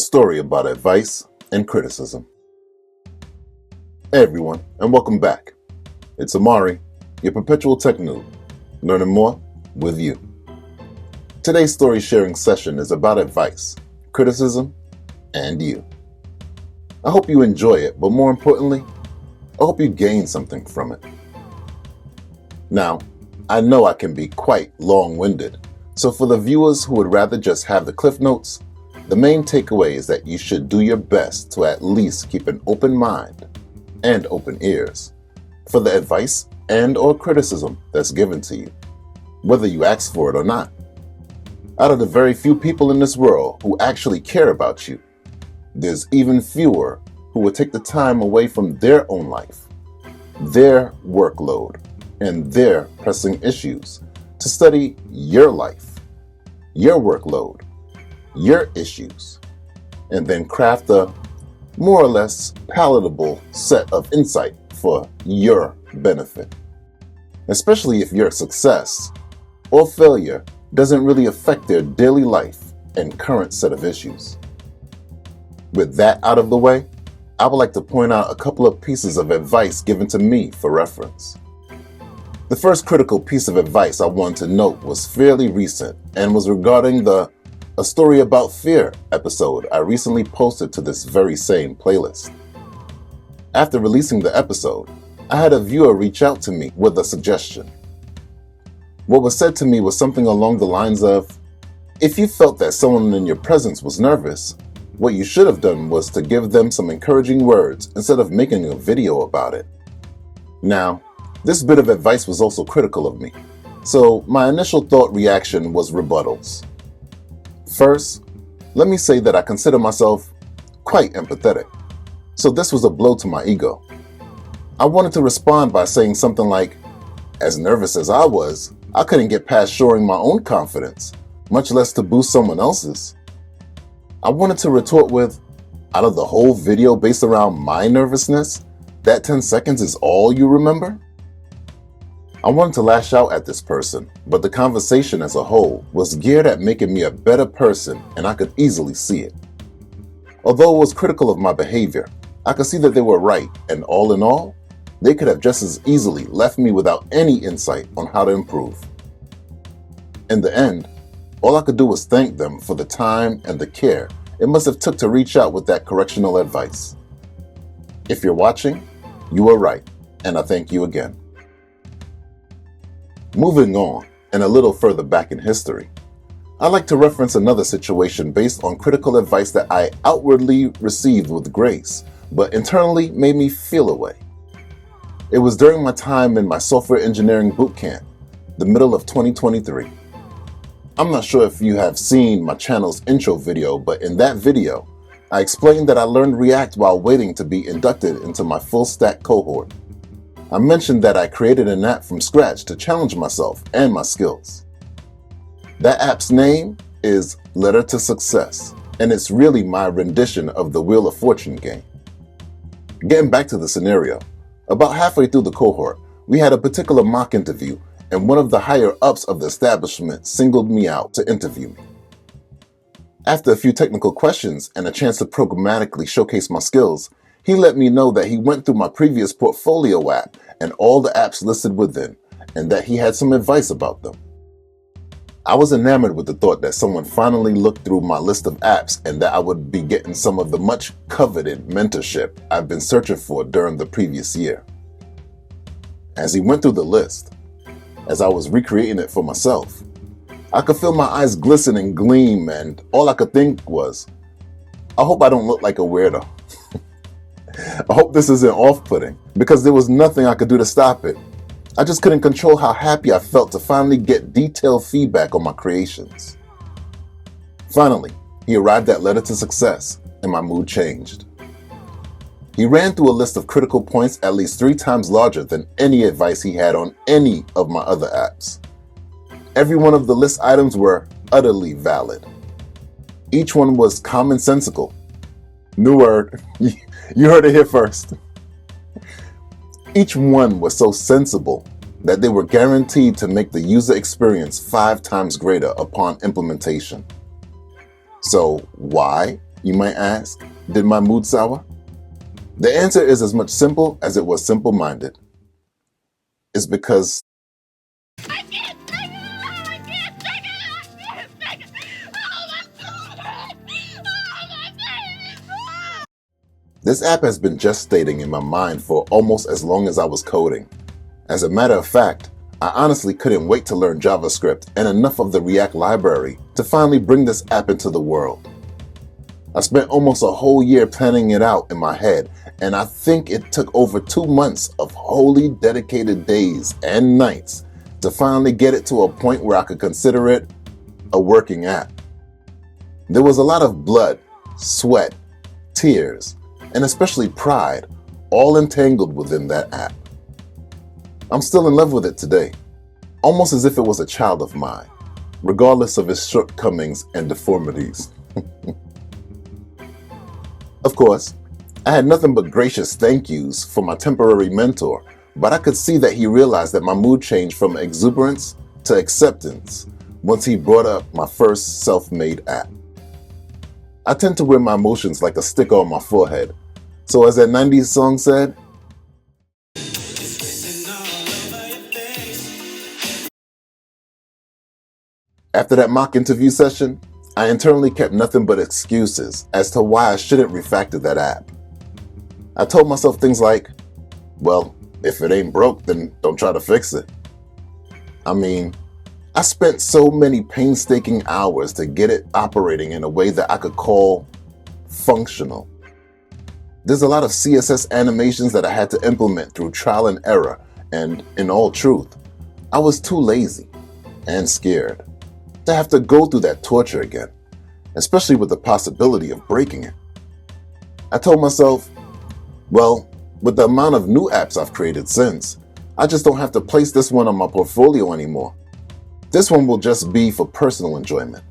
story about advice and criticism. Hey everyone, and welcome back. It's Amari, your Perpetual Tech Noob, learning more with you. Today's story sharing session is about advice, criticism, and you. I hope you enjoy it, but more importantly, I hope you gain something from it. Now, I know I can be quite long-winded, so for the viewers who would rather just have the cliff notes, the main takeaway is that you should do your best to at least keep an open mind and open ears for the advice and or criticism that's given to you, whether you ask for it or not. Out of the very few people in this world who actually care about you, there's even fewer who will take the time away from their own life, their workload, and their pressing issues to study your life, your workload, your issues, and then craft a more or less palatable set of insight for your benefit. Especially if your success or failure doesn't really affect their daily life and current set of issues. With that out of the way, I would like to point out a couple of pieces of advice given to me for reference. The first critical piece of advice I wanted to note was fairly recent and was regarding the A Story About Fear episode I recently posted to this very same playlist. After releasing the episode, I had a viewer reach out to me with a suggestion. What was said to me was something along the lines of, if you felt that someone in your presence was nervous, what you should have done was to give them some encouraging words instead of making a video about it. Now, this bit of advice was also critical of me, so my initial thought reaction was rebuttals. First, let me say that I consider myself quite empathetic, so this was a blow to my ego. I wanted to respond by saying something like, as nervous as I was, I couldn't get past showing my own confidence, much less to boost someone else's. I wanted to retort with, out of the whole video based around my nervousness, that 10 seconds is all you remember? I wanted to lash out at this person, but the conversation as a whole was geared at making me a better person, and I could easily see it. Although it was critical of my behavior, I could see that they were right, and all in all, they could have just as easily left me without any insight on how to improve. In the end, all I could do was thank them for the time and the care it must have took to reach out with that correctional advice. If you're watching, you were right, and I thank you again. Moving on, and a little further back in history, I'd like to reference another situation based on critical advice that I outwardly received with grace, but internally made me feel a way. It was during my time in my software engineering bootcamp, the middle of 2023. I'm not sure if you have seen my channel's intro video, but in that video, I explained that I learned React while waiting to be inducted into my full stack cohort. I mentioned that I created an app from scratch to challenge myself and my skills. That app's name is Letter to Success, and it's really my rendition of the Wheel of Fortune game. Getting back to the scenario, about halfway through the cohort, we had a particular mock interview, and one of the higher-ups of the establishment singled me out to interview me. After a few technical questions and a chance to programmatically showcase my skills, he let me know that he went through my previous portfolio app and all the apps listed within, and that he had some advice about them. I was enamored with the thought that someone finally looked through my list of apps and that I would be getting some of the much coveted mentorship I've been searching for during the previous year. As he went through the list, as I was recreating it for myself, I could feel my eyes glisten and gleam, and all I could think was, I hope I don't look like a weirdo. I hope this isn't off-putting, because there was nothing I could do to stop it. I just couldn't control how happy I felt to finally get detailed feedback on my creations. Finally, he arrived at Letter to Success, and my mood changed. He ran through a list of critical points at least 3 times larger than any advice he had on any of my other apps. Every one of the list items were utterly valid. Each one was commonsensical. New word. You heard it here first. Each one was so sensible that they were guaranteed to make the user experience 5 times greater upon implementation. So why You might ask, did my mood sour? The answer is as much simple as it was simple-minded. It's because I can't take it! I can't take it! I can't take it! Oh my God! Oh my God! this app has been gestating in my mind for almost as long as I was coding. As a matter of fact, I honestly couldn't wait to learn JavaScript and enough of the React library to finally bring this app into the world. I spent almost a whole year planning it out in my head, and I think it took over 2 months of wholly dedicated days and nights to finally get it to a point where I could consider it a working app. There was a lot of blood, sweat, tears, and especially pride, all entangled within that app. I'm still in love with it today, almost as if it was a child of mine, regardless of its shortcomings and deformities. Of course, I had nothing but gracious thank yous for my temporary mentor, but I could see that he realized that my mood changed from exuberance to acceptance once he brought up my first self-made app. I tend to wear my emotions like a sticker on my forehead, so as that 90s song said, after that mock interview session, I internally kept nothing but excuses as to why I shouldn't refactor that app. I told myself things like, well, if it ain't broke, then don't try to fix it. I mean, I spent so many painstaking hours to get it operating in a way that I could call functional. There's a lot of CSS animations that I had to implement through trial and error, and in all truth, I was too lazy and scared to have to go through that torture again, especially with the possibility of breaking it. I told myself, well, with the amount of new apps I've created since, I just don't have to place this one on my portfolio anymore. This one will just be for personal enjoyment.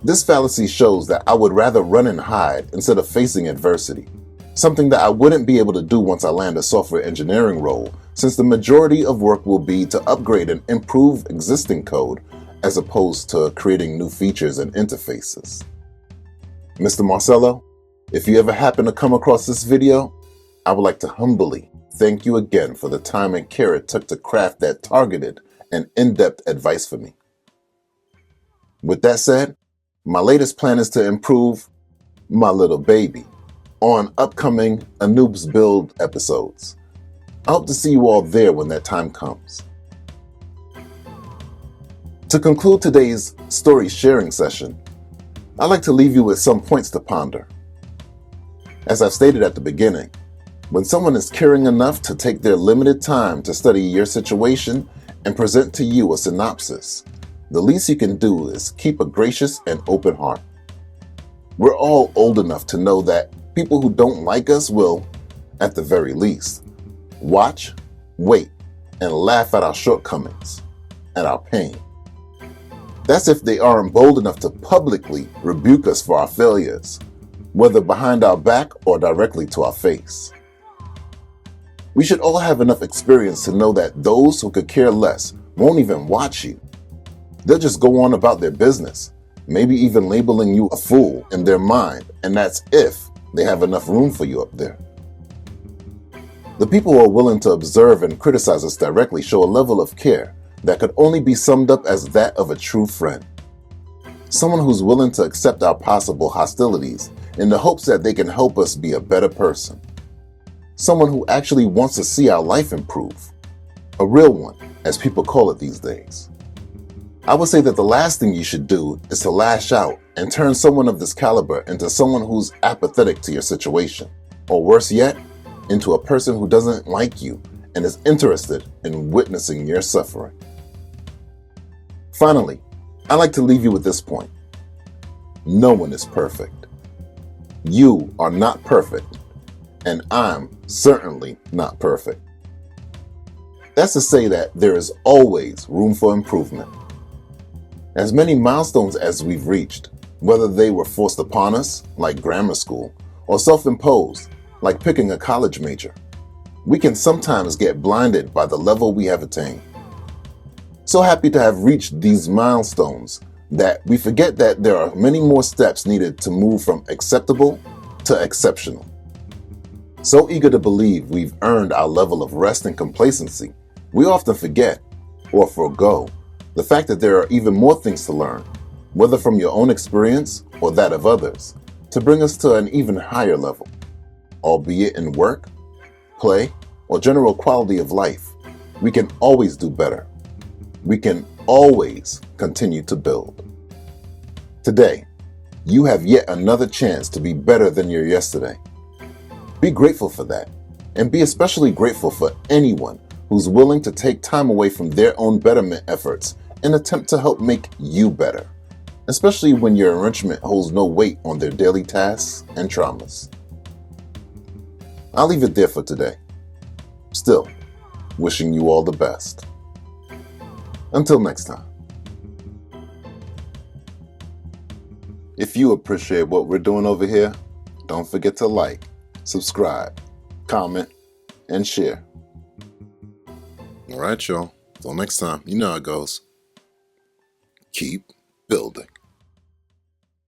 This fallacy shows that I would rather run and hide instead of facing adversity, something that I wouldn't be able to do once I land a software engineering role, since the majority of work will be to upgrade and improve existing code as opposed to creating new features and interfaces. Mr. Marcello, if you ever happen to come across this video, I would like to humbly thank you again for the time and care it took to craft that targeted and in-depth advice for me. With that said, my latest plan is to improve my little baby on upcoming A Noob's Build episodes. I hope to see you all there when that time comes. To conclude today's story sharing session, I'd like to leave you with some points to ponder. As I've stated at the beginning, when someone is caring enough to take their limited time to study your situation and present to you a synopsis, the least you can do is keep a gracious and open heart. We're all old enough to know that people who don't like us will, at the very least, watch, wait, and laugh at our shortcomings and our pain. That's if they aren't bold enough to publicly rebuke us for our failures, whether behind our back or directly to our face. We should all have enough experience to know that those who could care less won't even watch you. They'll just go on about their business, maybe even labeling you a fool in their mind, and that's if they have enough room for you up there. The people who are willing to observe and criticize us directly show a level of care that could only be summed up as that of a true friend. Someone who's willing to accept our possible hostilities in the hopes that they can help us be a better person. Someone who actually wants to see our life improve. A real one, as people call it these days. I would say that the last thing you should do is to lash out and turn someone of this caliber into someone who's apathetic to your situation, or worse yet, into a person who doesn't like you and is interested in witnessing your suffering. Finally, I'd like to leave you with this point. No one is perfect. You are not perfect, and I'm certainly not perfect. That's to say that there is always room for improvement. As many milestones as we've reached, whether they were forced upon us, like grammar school, or self-imposed, like picking a college major, we can sometimes get blinded by the level we have attained. So happy to have reached these milestones that we forget that there are many more steps needed to move from acceptable to exceptional. So eager to believe we've earned our level of rest and complacency, we often forget, or forego, the fact that there are even more things to learn, whether from your own experience or that of others, to bring us to an even higher level, albeit in work, play, or general quality of life. We can always do better. We can always continue to build. Today, you have yet another chance to be better than your yesterday. Be grateful for that, and be especially grateful for anyone who's willing to take time away from their own betterment efforts and attempt to help make you better, especially when your enrichment holds no weight on their daily tasks and traumas. I'll leave it there for today. Still, wishing you all the best. Until next time. If you appreciate what we're doing over here, don't forget to like, subscribe, comment, and share. All right, y'all. Till next time, you know how it goes. Keep building.